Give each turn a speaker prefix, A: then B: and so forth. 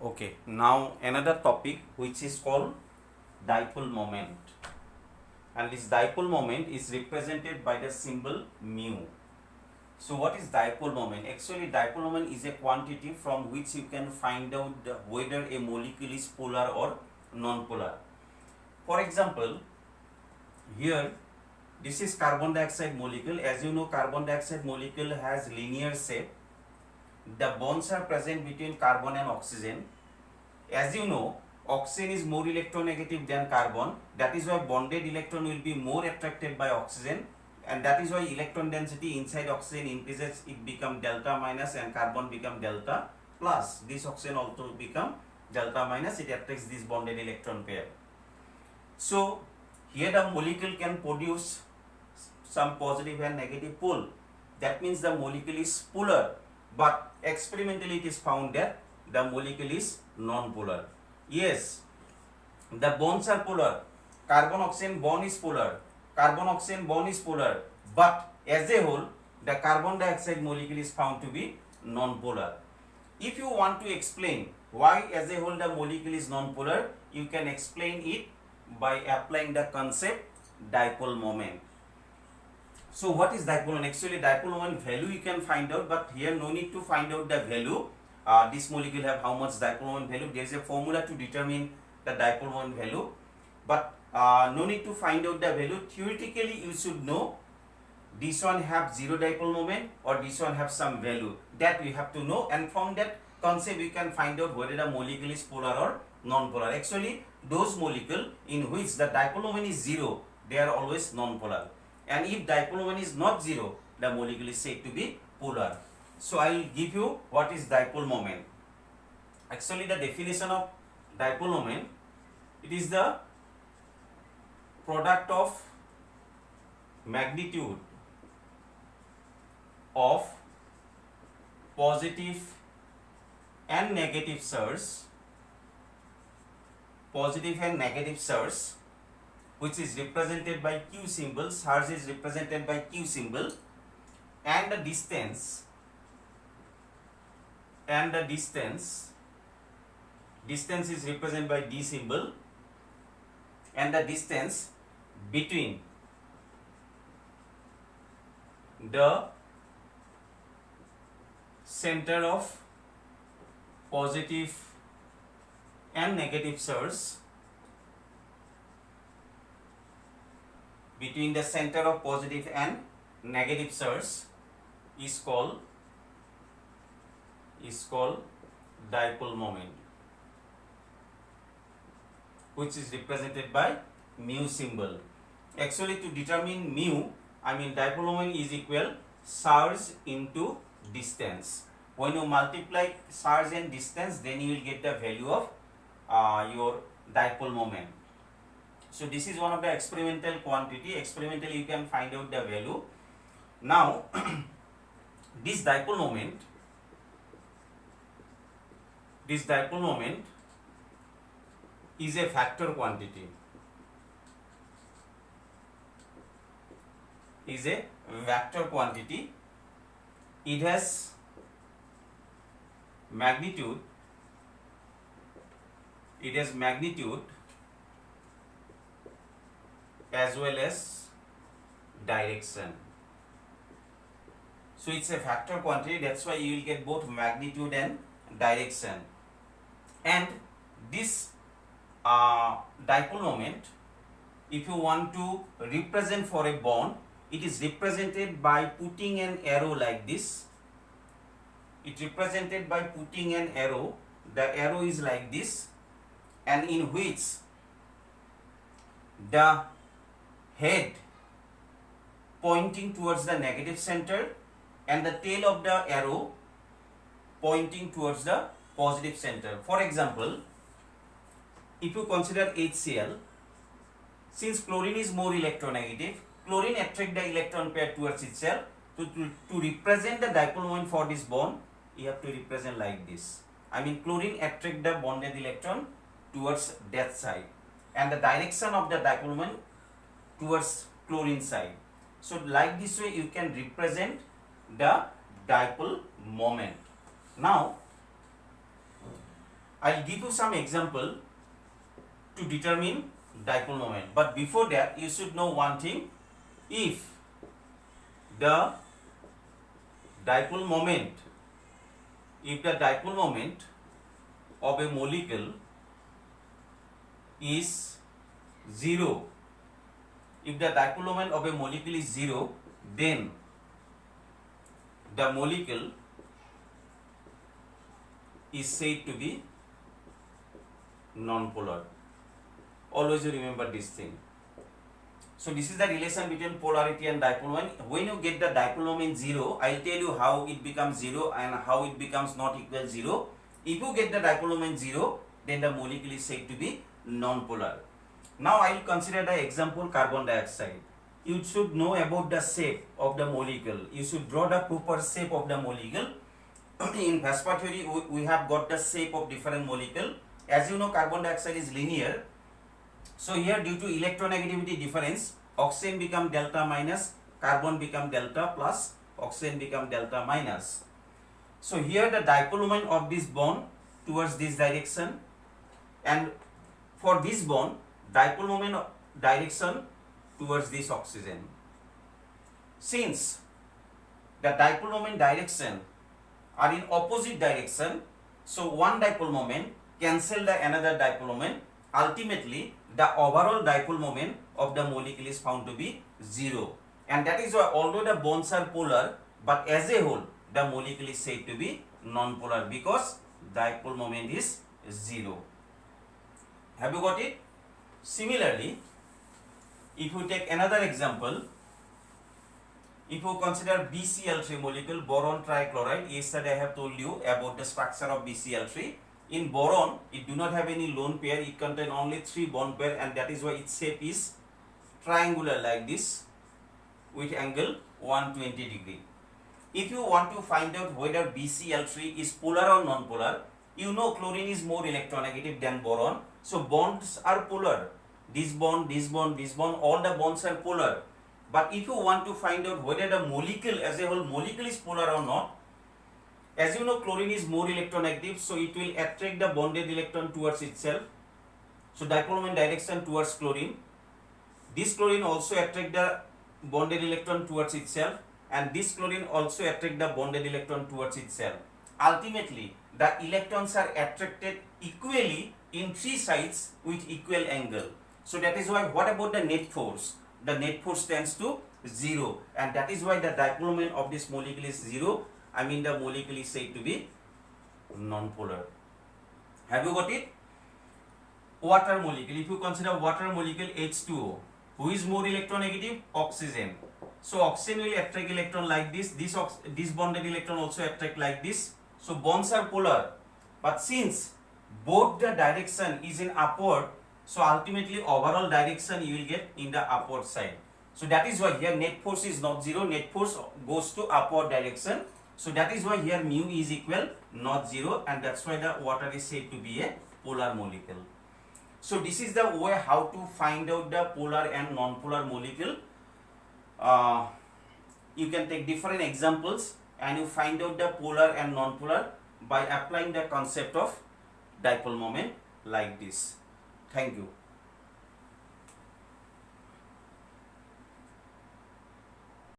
A: Okay, now another topic which is called dipole moment, and this dipole moment is represented by the symbol mu. So what is dipole moment? Actually, dipole moment is a quantity from which you can find out whether a molecule is polar or non-polar. For example, here this is carbon dioxide molecule. As you know, carbon dioxide molecule has linear shape. The bonds are present between carbon and oxygen. As you know, oxygen is more electronegative than carbon. That is why bonded electron will be more attracted by oxygen, and that is why electron density inside oxygen increases. It become delta minus and carbon become delta plus. This oxygen also become delta minus. It attracts this bonded electron pair. So here the molecule can produce some positive and negative pole. That means the molecule is polar, but experimentally it is found that the molecule is non-polar. Yes, the bonds are polar. Carbon oxygen bond is polar. Carbon oxygen bond is polar. But as a whole, the carbon dioxide molecule is found to be non-polar. If you want to explain why as a whole the molecule is non-polar, you can explain it by applying the concept dipole moment. So what is dipole moment? Actually, dipole moment value you can find out, but here no need to find out the value. This molecule have how much dipole moment value. There is a formula to determine the dipole moment value, but no need to find out the value. Theoretically, you should know this one have zero dipole moment or this one have some value. That we have to know, and from that concept we can find out whether the molecule is polar or non-polar. Actually, those molecule in which the dipole moment is zero, they are always non-polar. And if dipole moment is not zero, the molecule is said to be polar. So I will give you what is dipole moment. Actually, the definition of dipole moment, it is the product of magnitude of positive and negative charge, which is represented by Q symbol. Charge is represented by Q symbol, and the distance is represented by D symbol, and the distance between the center of positive and negative charge, between the center of positive and negative charge is called dipole moment, which is represented by mu symbol. Actually, to determine mu, dipole moment is equal charge into distance. When you multiply charge and distance, then you will get the value of your dipole moment. So this is one of the experimental quantity. Experimentally you can find out the value. Now this dipole moment is a factor quantity. Is a vector quantity. It has magnitude. As well as direction. So it's a factor quantity. That's why you will get both magnitude and direction. And this dipole moment, if you want to represent for a bond, it is represented by putting an arrow like this. It represented by putting an arrow. The arrow is like this, and in which the head pointing towards the negative center and the tail of the arrow pointing towards the positive center. For example, if you consider HCl, since chlorine is more electronegative, chlorine attracts the electron pair towards itself. To represent the dipole moment for this bond, you have to represent like this. Chlorine attracts the bonded electron towards that side, and the direction of the dipole moment towards chlorine side. So like this way you can represent the dipole moment. Now I'll give you some example to determine dipole moment. But before that, you should know one thing. If the dipole moment of a molecule is 0, if the dipole moment of a molecule is 0, then the molecule is said to be non-polar. Always you remember this thing. So this is the relation between polarity and dipole moment. When you get the dipole moment 0, I'll tell you how it becomes 0 and how it becomes not equal 0. If you get the dipole moment 0, then the molecule is said to be non-polar. Now I will consider the example carbon dioxide. You should know about the shape of the molecule. You should draw the proper shape of the molecule. In Vespa theory, we have got the shape of different molecule. As you know, carbon dioxide is linear. So here, due to electronegativity difference, oxygen become delta minus, carbon become delta plus, oxygen become delta minus. So here the dipole moment of this bond towards this direction, and for this bond, dipole moment direction towards this oxygen. Since the dipole moment direction are in opposite direction, so one dipole moment cancel the another dipole moment. Ultimately, the overall dipole moment of the molecule is found to be 0. And that is why although the bonds are polar, but as a whole, the molecule is said to be non-polar because dipole moment is 0. Have you got it? Similarly, if you take another example, if you consider BCl3 molecule, boron trichloride, yesterday I have told you about the structure of BCl3. In boron, it do not have any lone pair, it contains only 3 bond pair, and that is why its shape is triangular like this with angle 120 degree. If you want to find out whether BCl3 is polar or non-polar, you know chlorine is more electronegative than boron. So bonds are polar. This bond, this bond, this bond, all the bonds are polar. But if you want to find out whether the molecule as a whole molecule is polar or not, as you know, chlorine is more electronegative, so it will attract the bonded electron towards itself. So dipole moment direction towards chlorine. This chlorine also attract the bonded electron towards itself, and this chlorine also attract the bonded electron towards itself. Ultimately, the electrons are attracted equally in 3 sides with equal angle. So that is why, what about the net force? The net force tends to 0, and that is why the dipole moment of this molecule is 0. I mean the molecule is said to be non-polar. Have you got it? Water molecule. If you consider water molecule H2O, who is more electronegative? Oxygen. So oxygen will attract electron like this. This bonded electron also attract like this. So bonds are polar. But since both the direction is in upward, so ultimately overall direction you will get in the upward side. So that is why here net force is not 0. Net force goes to upward direction. So that is why here mu is equal not 0, and that's why the water is said to be a polar molecule. So this is the way how to find out the polar and non-polar molecule. You can take different examples and you find out the polar and non-polar by applying the concept of dipole moment like this. Thank you.